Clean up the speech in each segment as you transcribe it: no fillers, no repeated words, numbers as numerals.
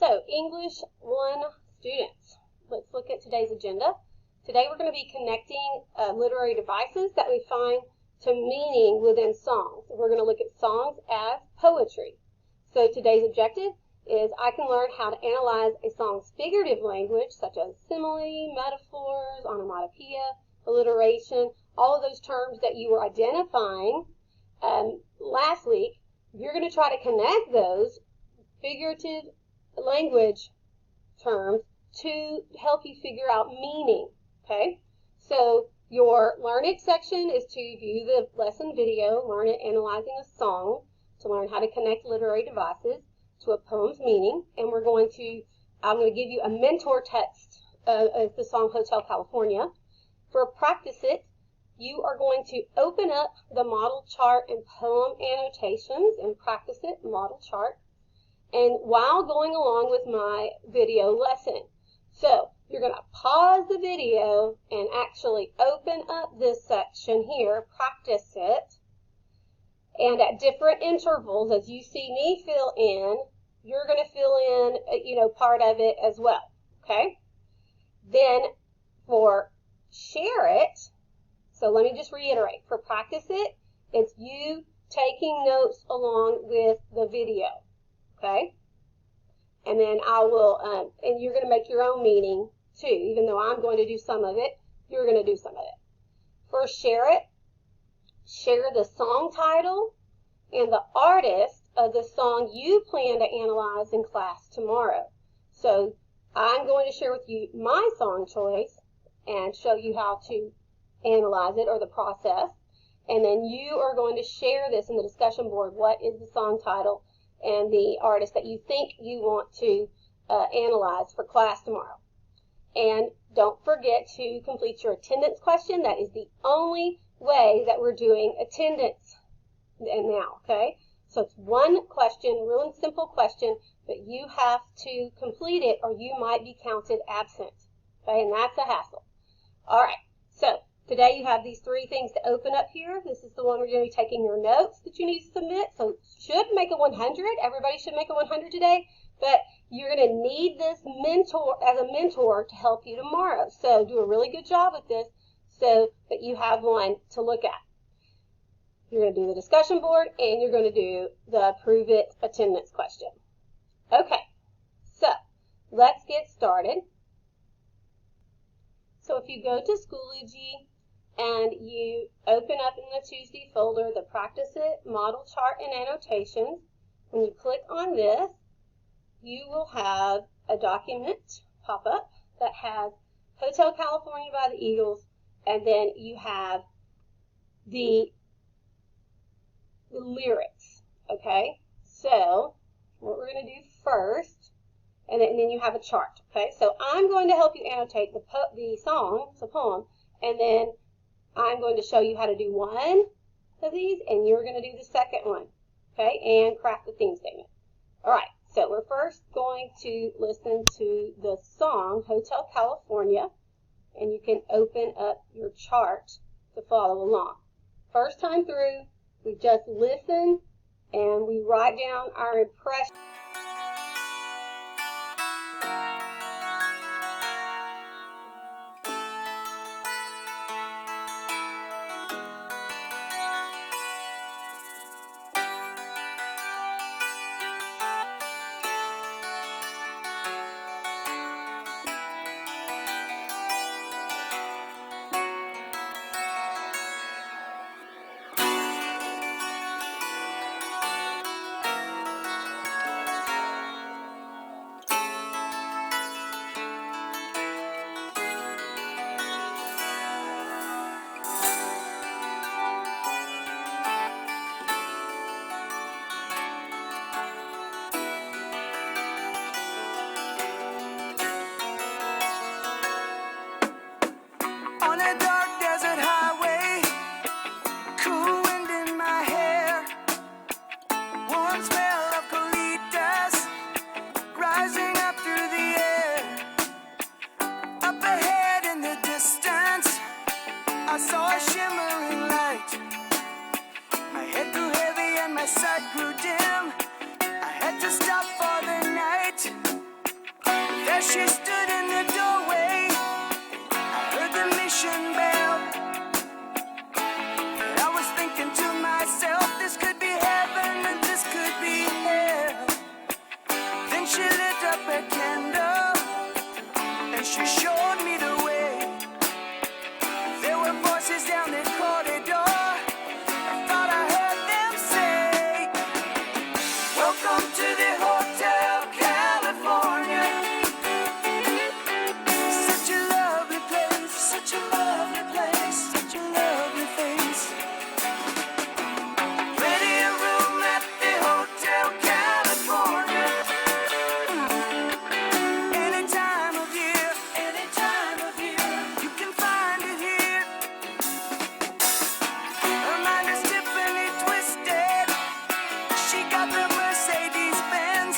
So, English 1 students, let's look at today's agenda. Today we're going to be connecting literary devices that we find to meaning within songs. We're going to look at songs as poetry. So today's objective is I can learn how to analyze a song's figurative language, such as simile, metaphors, onomatopoeia, alliteration, all of those terms that you were identifying last week. You're going to try to connect those figurative language terms to help you figure out meaning, okay? So your Learn It section is to view the lesson video, Learn It Analyzing a Song, to learn how to connect literary devices to a poem's meaning. And I'm going to give you a mentor text of the song Hotel California. For Practice It, you are going to open up the model chart and poem annotations and Practice It model chart, and while going along with my video lesson. So you're going to pause the video and actually open up this section here, Practice It, and at different intervals, as you see me fill in, you're going to fill in, part of it as well, okay? Then for Share It, so let me just reiterate, for Practice It, it's you taking notes along with the video, okay? And then I will, and you're going to make your own meaning too. Even though I'm going to do some of it, you're going to do some of it. For Share It, share the song title and the artist of the song you plan to analyze in class tomorrow. So I'm going to share with you my song choice and show you how to analyze it, or the process. And then you are going to share this in the discussion board. What is the song title and the artist that you think you want to analyze for class tomorrow? And don't forget to complete your attendance question. That is the only way that we're doing attendance now, okay? So it's one question, real and simple question, but you have to complete it or you might be counted absent, okay? And that's a hassle. All right, so today you have these three things to open up here. This is the one we're going to be taking your notes that you need to submit. So should make a 100. Everybody should make a 100 today. But you're going to need this mentor as a mentor to help you tomorrow. So do a really good job with this so that you have one to look at. You're going to do the discussion board and you're going to do the Prove It attendance question. Okay, so let's get started. So if you go to Schoology and you open up in the Tuesday folder the Practice It model chart and annotations, when you click on this, you will have a document pop up that has Hotel California by the Eagles, and then you have the lyrics, okay? So what we're going to do first, and then you have a chart, okay? So I'm going to help you annotate the song, it's a poem, and then I'm going to show you how to do one of these, and you're going to do the second one, okay? And craft the theme statement. All right, so we're first going to listen to the song, Hotel California, and you can open up your chart to follow along. First time through, we just listen and we write down our impression. she stood in the doorway, I heard the mission bell. And I was thinking to myself, this could be heaven and this could be hell. Then she lit up a candle and she showed me the way. There were voices down the corridor. I thought I heard them say, welcome to the Hotel California. Such a lovely place, such a lovely place, such a lovely face. Plenty of room at the Hotel California. Any time of year, you can find it here. Her mind is Tiffany twisted. She got the Mercedes Benz.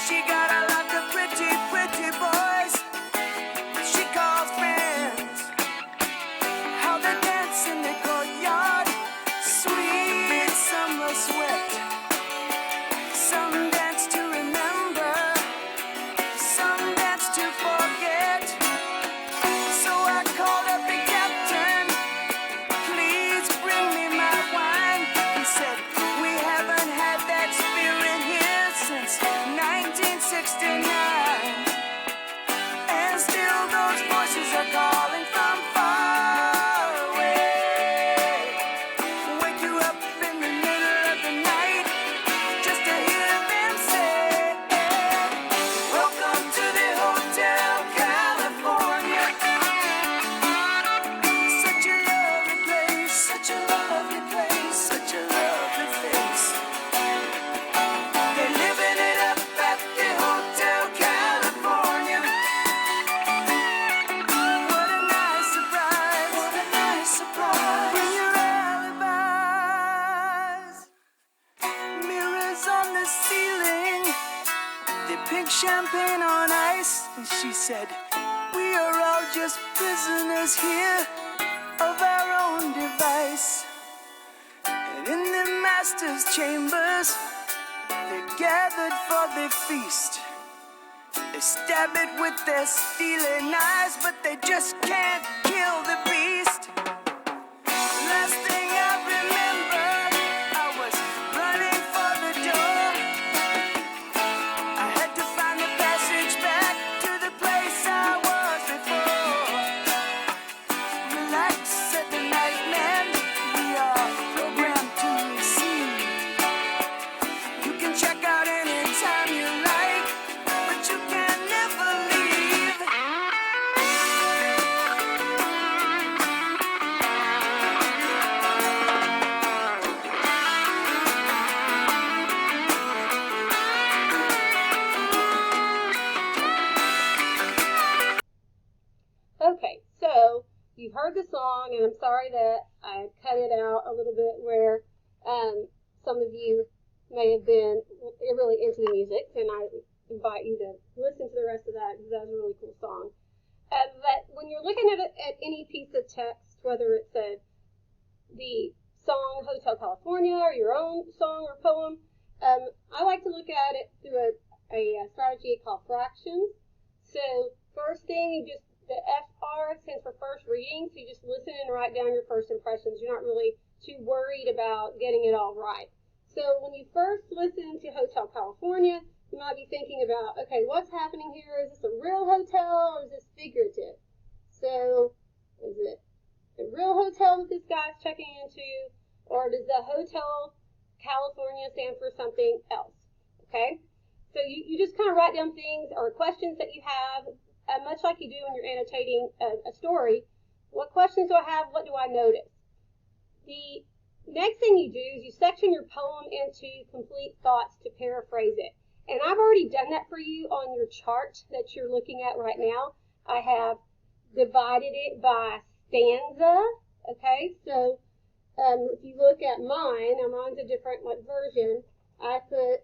She got a lot of pretty, pretty boys she calls friends. How they dance in the courtyard, sweet summer sweat. Some dance to remember, some dance to forget. So I called up the captain, please bring me my wine. He said, we haven't had that spirit here since 1969. And still those voices are calling from far away. Wake you up in the middle of the night just to hear them say, welcome to the Hotel California. Such a lovely place, such a lovely place, such a lovely face. They're living it up at the Hotel California. What a nice surprise, what a nice surprise. Bring your alibis. Mirrors on the ceiling, the pink champagne on ice. And she said, we are all just prisoners here of our own device. And in the master's chambers, they're gathered for the feast. They stab it with their steely knives, but they just can't kill the beast. Last thing I remember, I was running for the door. I had to find the passage back to the place I was before. Relax, said the nightman, we are programmed to receive. You can check out anytime you like, but you can never leave. Okay, so you've heard the song, and I'm sorry that I cut it out a little bit where some of you may have been really into the music, and I invite you to listen to the rest of that because that was a really cool song. But when you're looking at any piece of text, whether it's the song Hotel California or your own song or poem, I like to look at it through a strategy called fractions. So first thing, the FR stands for first reading, so you just listen and write down your first impressions. You're not really too worried about getting it all right. So when you first listen to Hotel California, you might be thinking about, okay, what's happening here? Is this a real hotel or is this figurative? So is it a real hotel that this guy's checking into, or does the Hotel California stand for something else? Okay, so you just kind of write down things or questions that you have, much like you do when you're annotating a story. What questions do I have? What do I notice? The next thing you do is you section your poem into complete thoughts to paraphrase it. And I've already done that for you on your chart that you're looking at right now. I have divided it by stanza. Okay, so if you look at mine, now mine's a different version. I put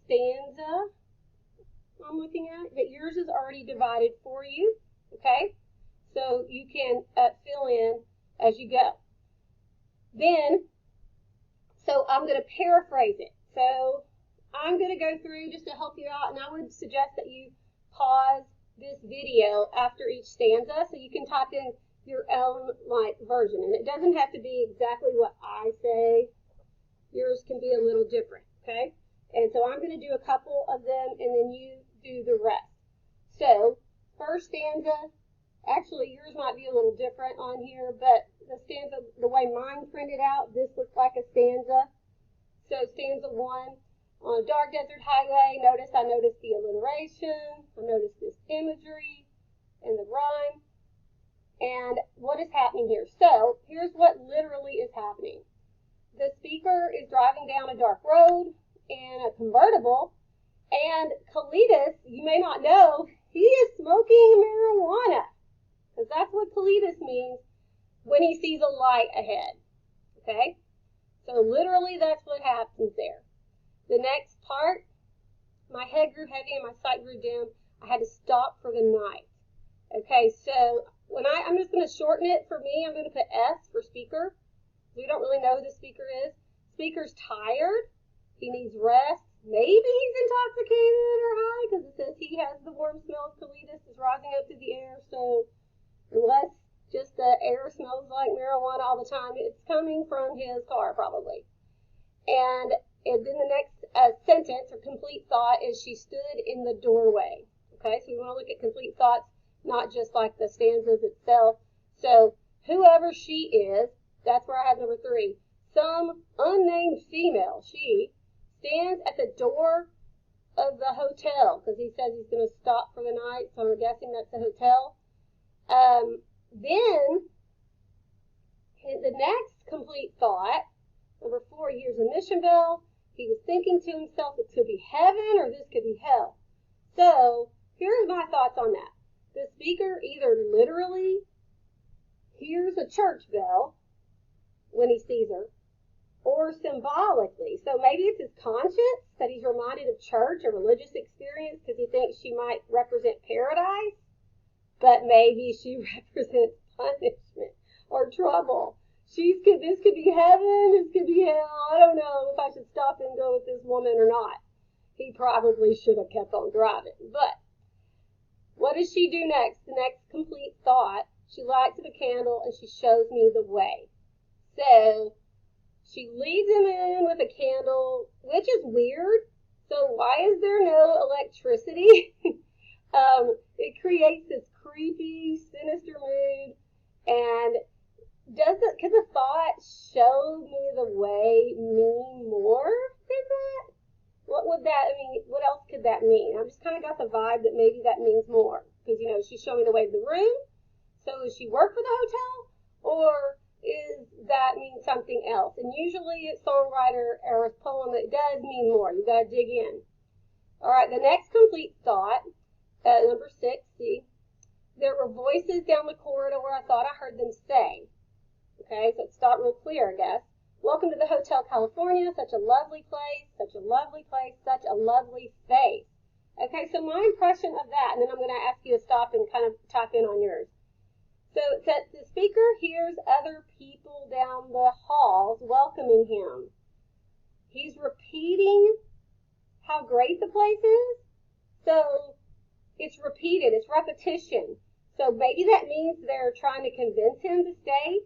stanza I'm looking at, but yours is already divided for you. Okay, so you can fill in as you go. Then, so I'm going to paraphrase it. So I'm going to go through just to help you out, and I would suggest that you pause this video after each stanza so you can type in your own version. And it doesn't have to be exactly what I say. Yours can be a little different, okay? And so I'm going to do a couple of them and then you do the rest. So, first stanza, actually yours might be a little different on here, but the stanza, the way mine printed out, this looks like a stanza. So stanza 1, on a dark desert highway, I noticed the alliteration, I noticed this imagery and the rhyme. And what is happening here? So here's what literally is happening. The speaker is driving down a dark road in a convertible, and Kalidas, you may not know, he is smoking marijuana, because that's what Kalidas means when he sees a light ahead. Okay? So literally that's what happens there. The next part, my head grew heavy and my sight grew dim. I had to stop for the night. Okay, so when I'm just going to shorten it for me. I'm going to put S for speaker. We don't really know who the speaker is. Speaker's tired. He needs rest. Maybe he's intoxicated or high because it says he has the warm smell of Kalidas is rising up through the air. So unless just the air smells like marijuana all the time, it's coming from his car probably. And then the next sentence or complete thought is she stood in the doorway. Okay, so we want to look at complete thoughts, not just like the stanzas itself. So whoever she is, that's where I have number 3. Some unnamed female, she, stands at the door of the hotel, because he says he's going to stop for the night, so I'm guessing that's the hotel. Then, the next complete thought, number 4, he hears a mission bell. He was thinking to himself, it could be heaven or this could be hell. So, here's my thoughts on that. The speaker either literally hears a church bell when he sees her, or symbolically. So maybe it's his conscience that he's reminded of church or religious experience because he thinks she might represent paradise, but maybe she represents punishment or trouble. This could be heaven, this could be hell. I don't know if I should stop and go with this woman or not. He probably should have kept on driving. But what does she do next? The next complete thought, she lights up a candle and she shows me the way. So she leads him in with a candle, which is weird. So why is there no electricity? It creates this creepy, sinister mood. And could the thought show me the way mean more than that? What would that mean? What else could that mean? I've just kind of got the vibe that maybe that means more. Because, she's showing me the way to the room. So does she work for the hotel? Or is that mean something else? And usually it's songwriter or a poem that does mean more. You got to dig in. All right, the next complete thought, number 6, see. There were voices down the corridor where I thought I heard them say. Okay, so it's not real clear, I guess. Welcome to the Hotel California. Such a lovely place, such a lovely place, such a lovely face. Okay, so my impression of that, and then I'm going to ask you to stop and kind of type in on yours. So it says the speaker hears other people down the halls welcoming him. He's repeating how great the place is. So it's repeated, it's repetition. So maybe that means they're trying to convince him to stay,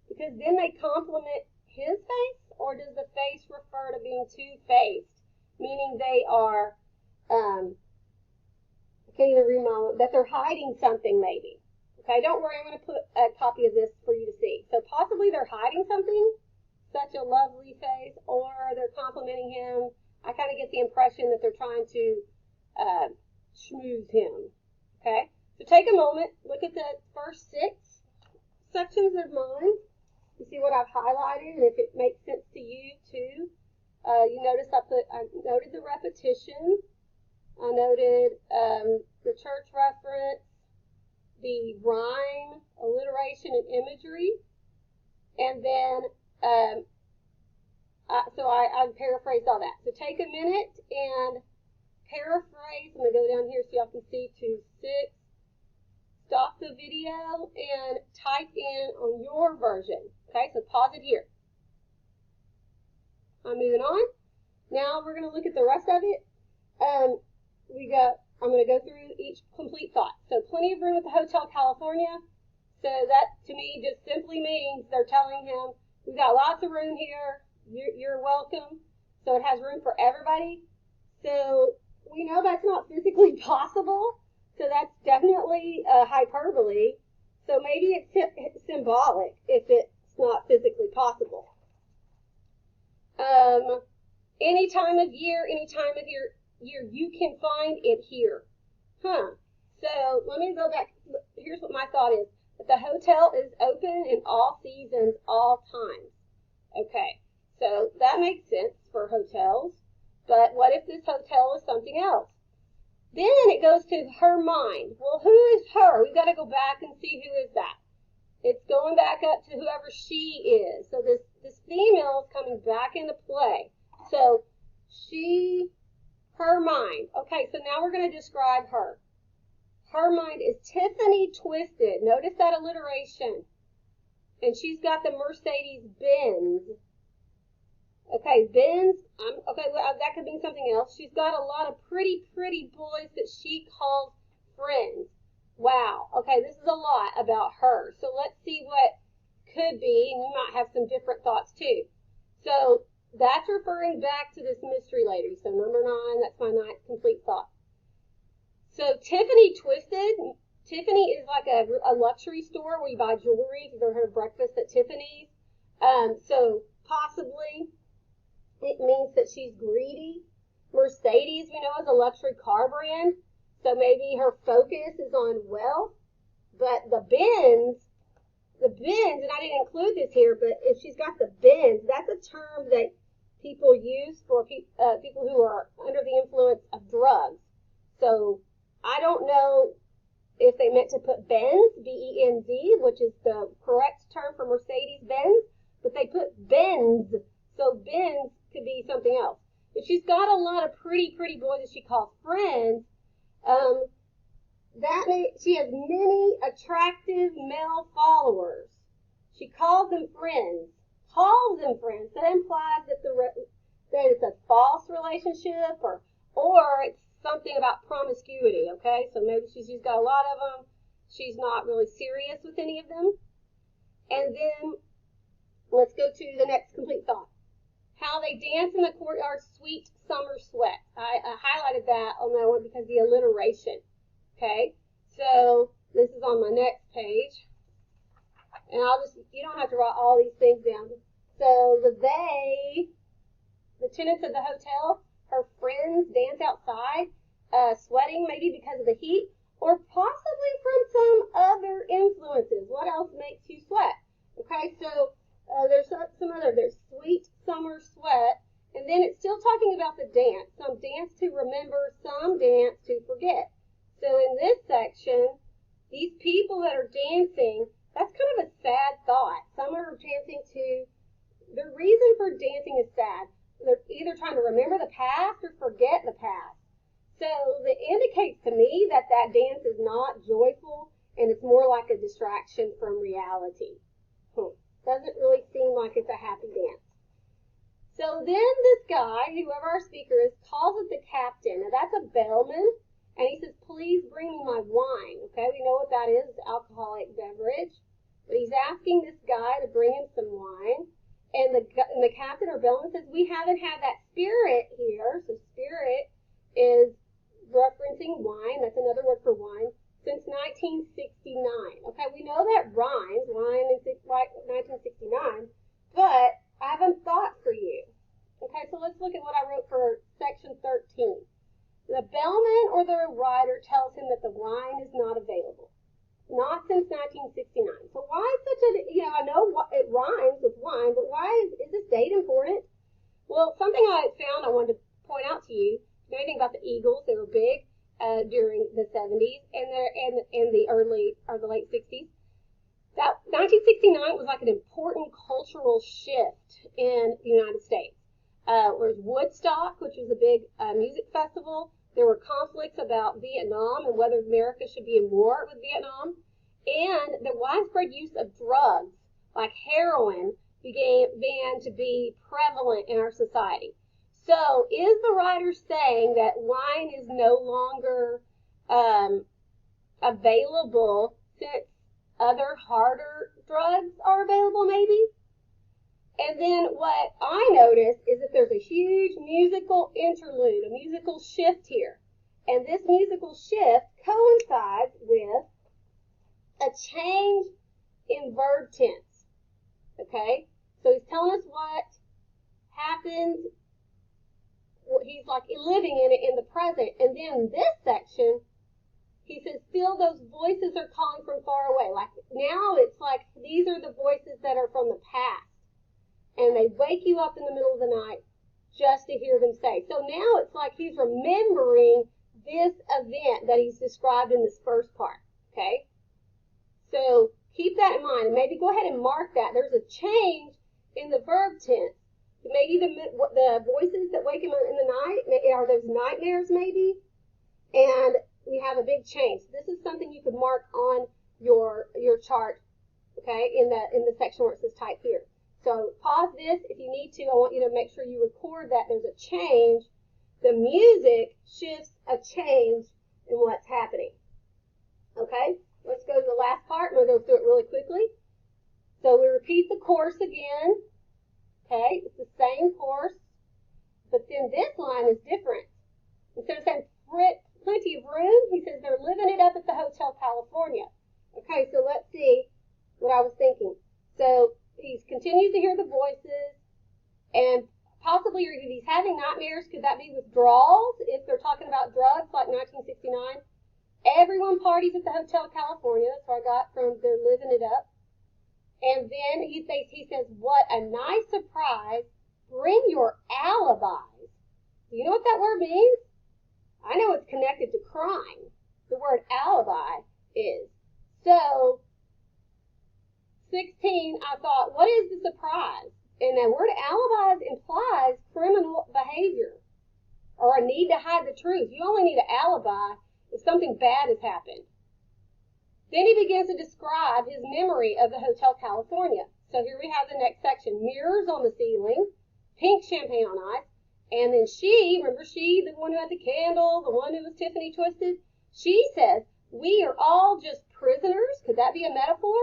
because then they compliment his face, or does the face refer to being two-faced, meaning they are, I can't even remember, that they're hiding something maybe. Okay, don't worry, I'm going to put a copy of this for you to see. So possibly they're hiding something, such a lovely face, or they're complimenting him. I kind of get the impression that they're trying to schmooze him. Okay, so take a moment, look at the first 6 sections of mine. You see what I've highlighted, and if it makes sense to you too. You notice I noted the repetition. I noted the church reference, the rhyme, alliteration, and imagery. And then, I paraphrased all that. So take a minute and paraphrase. I'm going to go down here so y'all can see to 6. Stop the video and type in on your version. Okay, so pause it here. I'm moving on. Now we're going to look at the rest of it. We got I'm going to go through each complete thought. So plenty of room at the Hotel California. So that to me just simply means they're telling him, we've got lots of room here. You're welcome. So it has room for everybody. So we know that's not physically possible. So that's definitely a hyperbole. So maybe it's symbolic if it's not physically possible. Any time of year, you can find it here. So let me go back. Here's what my thought is. That the hotel is open in all seasons, all times. Okay, so that makes sense for hotels. But what if this hotel is something else? Then it goes to her mind. Well, who is her? We've got to go back and see who is that. It's going back up to whoever she is. So this female is coming back into play. So her mind. Okay, so now we're going to describe her. Her mind is Tiffany Twisted. Notice that alliteration. And she's got the Mercedes-Benz. Okay, Benz. Okay, well, that could mean something else. She's got a lot of pretty boys that she calls friends. Wow. Okay, this is a lot about her. So let's see what could be, and you might have some different thoughts too. So that's referring back to this mystery lady. So number 9, that's my 9th complete thought. So Tiffany Twisted. Tiffany is like a luxury store where you buy jewelry. If you've ever heard of breakfast at Tiffany's. So possibly it means that she's greedy. Mercedes, we know, is a luxury car brand. So maybe her focus is on wealth. But the Benz, and I didn't include this here, but if she's got the Benz, that's a term that people use for people who are under the influence of drugs. So I don't know if they meant to put Benz, B-E-N-Z, which is the correct term for Mercedes-Benz, but they put Benz, so Benz could be something else. If she's got a lot of pretty boys that she calls friends, she has many attractive male followers. She calls them friends. That implies that it's a false relationship or it's something about promiscuity, okay? So maybe she's got a lot of them. She's not really serious with any of them. And then let's go to the next complete thought. How they dance in the courtyard, sweet summer sweat. I highlighted that on that one because the alliteration. Okay, so this is on my next page. And you don't have to write all these things down. So the tenants of the hotel, her friends dance outside, sweating maybe because of the heat, or possibly from some other influences. What else makes you sweat? Okay, so there's sweet summer sweat, and then it's still talking about the dance. Some dance to remember, some dance to forget. So in this section, these people that are dancing, that's kind of a sad thought. Some are dancing to, the reason for dancing is sad. They're either trying to remember the past or forget the past. So that indicates to me that dance is not joyful and it's more like a distraction from reality. Doesn't really seem like it's a happy dance. So then this guy, whoever our speaker is, calls it the captain. Now that's a bellman, and he says, please bring me my wine. Okay, we know what that is. It's alcoholic beverage. But he's asking this guy to bring him some wine. And the captain or bellman says, we haven't had that spirit here. So spirit is referencing wine. That's another word for wine. Since 1969. Okay, we know that rhymes, wine in 1969, but I have a thought for you. Okay, so let's look at what I wrote for section 13. The bellman or the rider tells him that the wine is not available. Not since 1969. So why is such I know it rhymes with wine, but why is this date important? Well, something I found I wanted to point out to you. You know anything about the Eagles? They were big during the 70s and the early or the late 60s. That 1969 was like an important cultural shift in the United States. There was Woodstock, which was a big music festival. There were conflicts about Vietnam and whether America should be in war with Vietnam. And the widespread use of drugs like heroin began to be prevalent in our society. So is the writer saying that wine is no longer available since other harder drugs are available maybe. And then what I noticed is that there's a huge musical interlude, a musical shift here. And this musical shift coincides with a change in verb tense. Okay? So he's telling us what happened. He's like living in it in the present. And then this section, he says, still those voices are calling from far away. Like now it's like these are the voices that are from the past. And they wake you up in the middle of the night just to hear them say. So now it's like he's remembering this event that he's described in this first part. Okay? So keep that in mind. And maybe go ahead and mark that. There's a change in the verb tense. Maybe the voices that wake him up in the night are those nightmares maybe. And we have a big change. This is something you could mark on your chart, okay, in the section where it says type here. So pause this if you need to. I want you to make sure you record that there's a change. The music shifts a change in what's happening. Okay, let's go to the last part. I'm going to go through it really quickly. So we repeat the course again. Okay, it's the same course, but then this line is different. Instead of saying plenty of room, he says they're living it up at the Hotel California. Okay, so let's see what I was thinking. So he continues to hear the voices, and possibly if he's having nightmares, could that be withdrawals if they're talking about drugs like 1969? Everyone parties at the Hotel California. That's where I got from they're living it up. And then he says, what a nice surprise. Bring your alibis. Do you know what that word means? I know it's connected to crime. The word alibi is. So 16, I thought, what is the surprise? And the word alibis implies criminal behavior or a need to hide the truth. You only need an alibi if something bad has happened. Then he begins to describe his memory of the Hotel California. So here we have the next section. Mirrors on the ceiling, pink champagne on ice, and then remember she, the one who had the candle, the one who was Tiffany Twisted? She says, we are all just prisoners. Could that be a metaphor?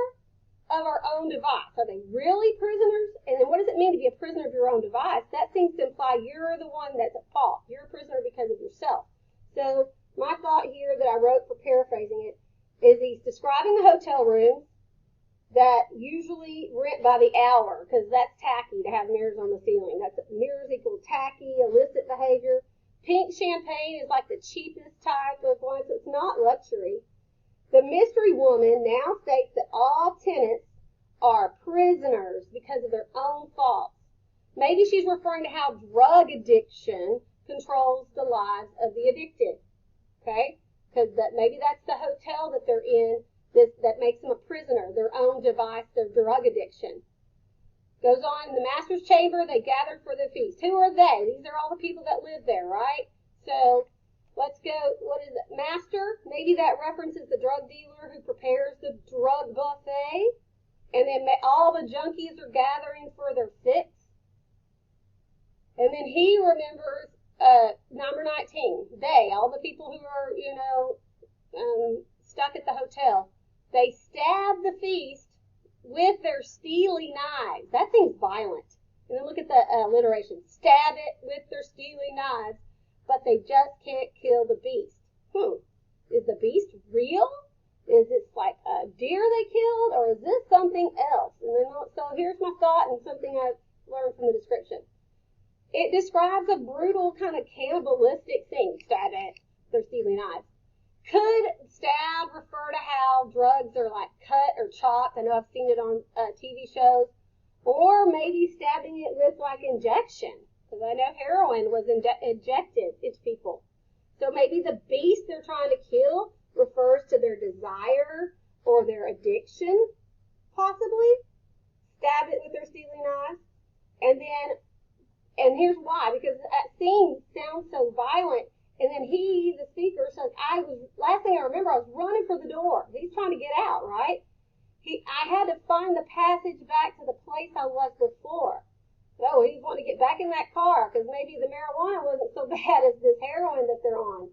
Of our own device. Are they really prisoners? And then what does it mean to be a prisoner of your own device? That seems to imply you're the one that's at fault. You're a prisoner because of yourself. So my thought here that I wrote for paraphrasing it is he's describing the hotel rooms that usually rent by the hour because that's tacky to have mirrors on the ceiling. That's mirrors equal tacky, illicit behavior. Pink champagne is like the cheapest type of one, so it's not luxury. The mystery woman now states that all tenants are prisoners because of their own faults. Maybe she's referring to how drug addiction controls the lives of the addicted. Okay? Because maybe that's the hotel that they're in that makes them a prisoner, their own device, their drug addiction. Goes on, in the master's chamber, they gathered for the feast. Who are they? These are all the people that live there, right? So let's go, what is it? Master, maybe that references the drug dealer who prepares the drug buffet. And then all the junkies are gathering for their fix. And then he remembers number 19. They, all the people who are, stuck at the hotel, they stab the feast with their steely knives. That seems violent. And then look at the alliteration. Stab it with their steely knives, but they just can't kill the beast. Is the beast real? Is it like a deer they killed, or is this something else? And then, so here's my thought and something I learned from the description. It describes a brutal kind of cannibalistic thing. Stab it, their steely knives. Could stab refer to how drugs are like cut or chopped? I know I've seen it on TV shows. Or maybe stabbing it with like injection. Because I know heroin was injected into people. So maybe the beast they're trying to kill refers to their desire or their addiction, possibly. Stab it with their steely knives. And here's why. Because that scene sounds so violent. And then the speaker, says, last thing I remember, I was running for the door. He's trying to get out, right? I had to find the passage back to the place I was before. So he's wanting to get back in that car because maybe the marijuana wasn't so bad as this heroin that they're on.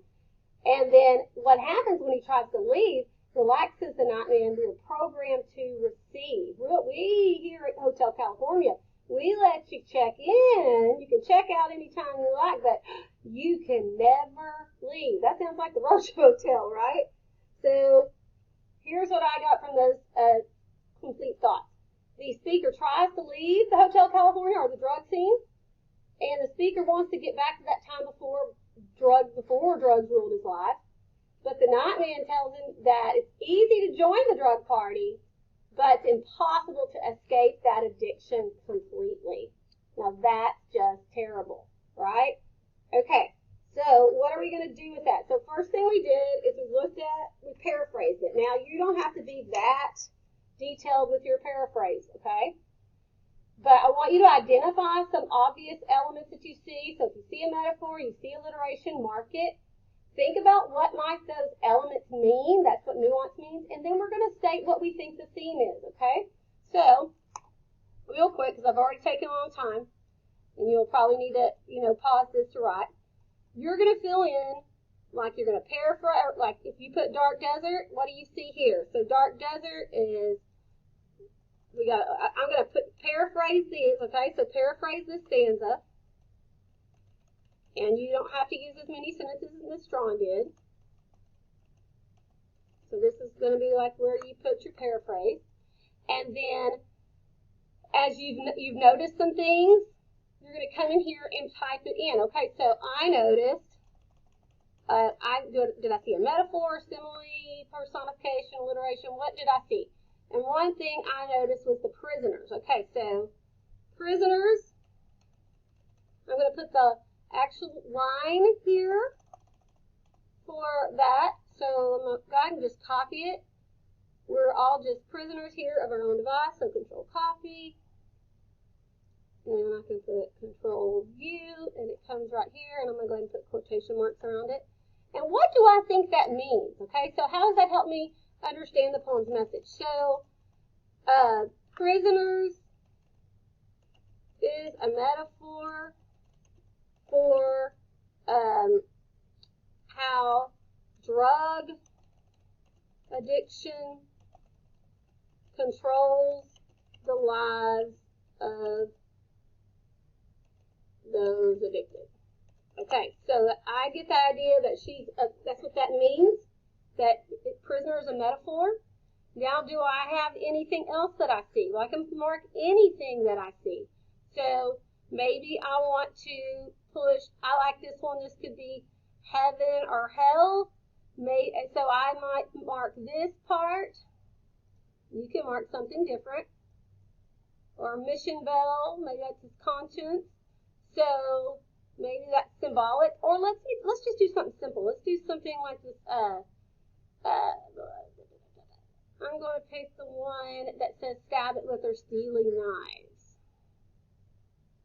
And then what happens when he tries to leave, relaxes the nightman. We're programmed to receive. We here at Hotel California, we let you check in. You can check out anytime you like, but you can never leave. That sounds like the Roach Motel, right? So here's what I got from those complete thoughts. The speaker tries to leave the Hotel California or the drug scene, and the speaker wants to get back to that time before drugs ruled his life. But the nightman tells him that it's easy to join the drug party, but it's impossible to escape that addiction completely. Now that's just terrible, right? Okay, so what are we going to do with that? So first thing we did is we paraphrased it. Now you don't have to be that detailed with your paraphrase, okay? But I want you to identify some obvious elements that you see. So if you see a metaphor, you see alliteration, mark it. Think about what might those elements mean. That's what nuance means. And then we're going to state what we think the theme is, okay? So, real quick, because I've already taken a long time, and you'll probably need to, pause this to write. You're going to fill in, like you're going to paraphrase, like if you put dark desert, what do you see here? So dark desert is, I'm going to paraphrase these, okay? So paraphrase this stanza. And you don't have to use as many sentences as Miss Strawn did. So this is going to be like where you put your paraphrase. And then, as you've noticed some things, you're going to come in here and type it in. Okay, so I noticed, did I see a metaphor, simile, personification, alliteration? What did I see? And one thing I noticed was the prisoners. Okay, so prisoners, I'm going to put the actual line here for that. So I'm going to go ahead and just copy it. We're all just prisoners here of our own device, so control copy. And I can put control view, and it comes right here, and I'm going to go ahead and put quotation marks around it. And what do I think that means? Okay, so how does that help me understand the poem's message? So, prisoners is a metaphor for how drug addiction controls the lives of those addicted. Okay, so I get the idea that that's what that means, that prisoner is a metaphor. Now, do I have anything else that I see? Well, I can mark anything that I see. So maybe I want to push, I like this one, this could be heaven or hell. So I might mark this part. You can mark something different. Or mission bell, maybe that's his conscience. So maybe that's symbolic. Or let's just do something simple. Let's do something like this. I'm going to pick the one that says stab it with their stealing knives.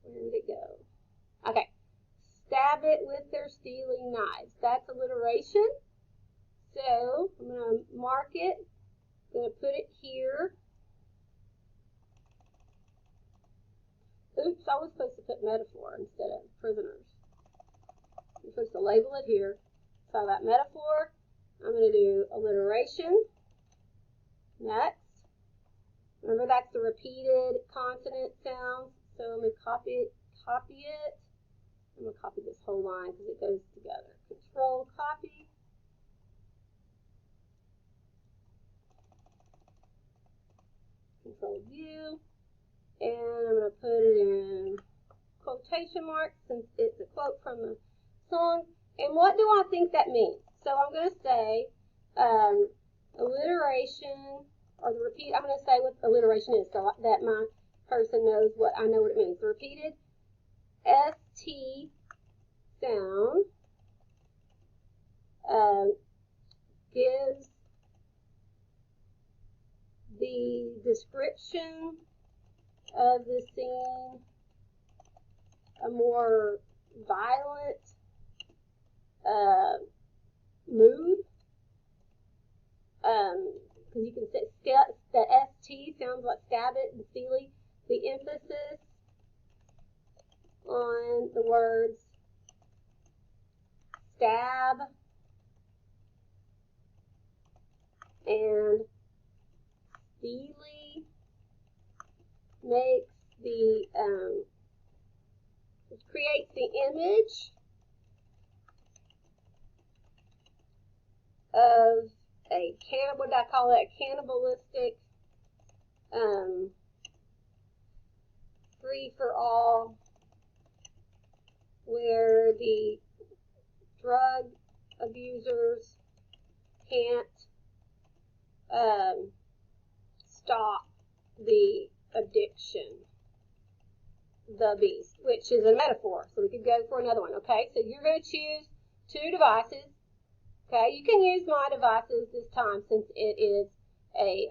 Where did it go? Okay. Stab it with their stealing knives. That's alliteration. So I'm going to mark it. I'm going to put it here. Oops, I was supposed to put metaphor instead of prisoners. I'm supposed to label it here. So I got metaphor. I'm going to do alliteration. Next. Remember, that's the repeated consonant sounds. So let me copy it. I'm going to copy this whole line because it goes together. Control copy. Control view. And I'm going to put it in quotation marks since it's a quote from the song. And what do I think that means? So I'm going to say alliteration, or the repeat, I'm going to say what alliteration is so that my person knows what I know what it means. The repeated ST sound gives the description of the scene a more violent mood. Because you can say the ST sounds like stab it and steely. The emphasis on the words stab makes the, creates the image of a what I call it, a cannibalistic, free-for-all, where the drug abusers can't stop the addiction, the beast, which is a metaphor. So we could go for another one. Okay, so you're going to choose 2 devices. Okay, you can use my devices this time since it is a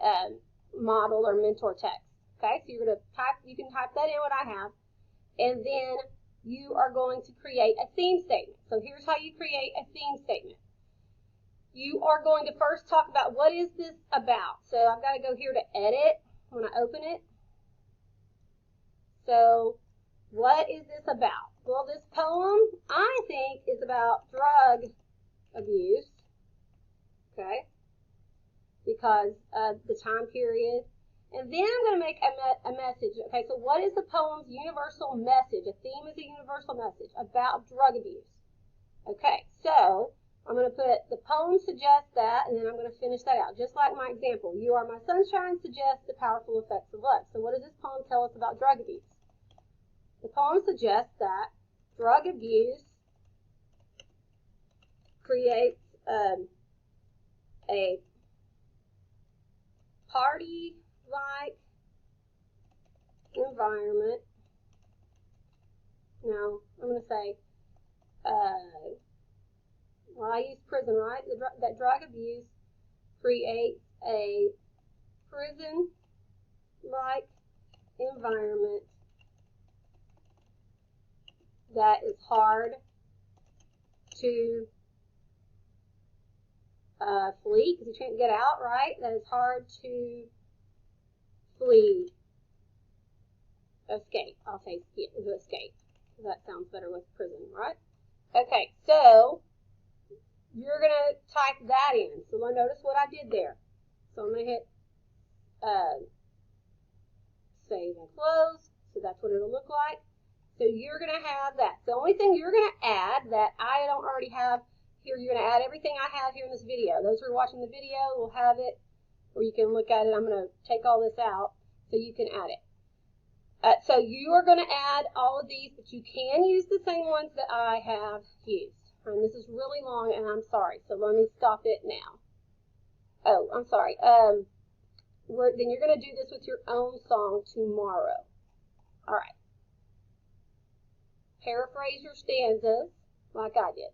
model or mentor text. Okay, so you're going to type, you can type that in what I have, and then you are going to create a theme statement. So here's how you create a theme statement. You are going to first talk about what is this about. So I've got to go here to edit when I open it. So what is this about? Well, this poem, I think, is about drug abuse, okay, because of the time period. And then I'm going to make a message. Okay, so what is the poem's universal message? A theme is a universal message about drug abuse. Okay, so I'm going to put the poem suggests that, and then I'm going to finish that out. Just like my example, you are my sunshine suggests the powerful effects of love. So what does this poem tell us about drug abuse? The poem suggests that drug abuse creates a party-like environment. Now, I'm going to say, well, I use prison, right? That drug abuse creates a prison-like environment that is hard to flee, because you can't get out, right? That is hard to flee, escape. I'll say escape. That sounds better with prison, right? Okay, so you're going to type that in. So notice what I did there. So I'm going to hit save and close. So that's what it'll look like. So you're going to have that. The only thing you're going to add that I don't already have here, you're going to add everything I have here in this video. Those who are watching the video will have it, or you can look at it. I'm going to take all this out so you can add it. So you are going to add all of these, but you can use the same ones that I have used. And this is really long, and I'm sorry. So let me stop it now. Oh, I'm sorry. Then you're going to do this with your own song tomorrow. All right. Paraphrase your stanzas like I did.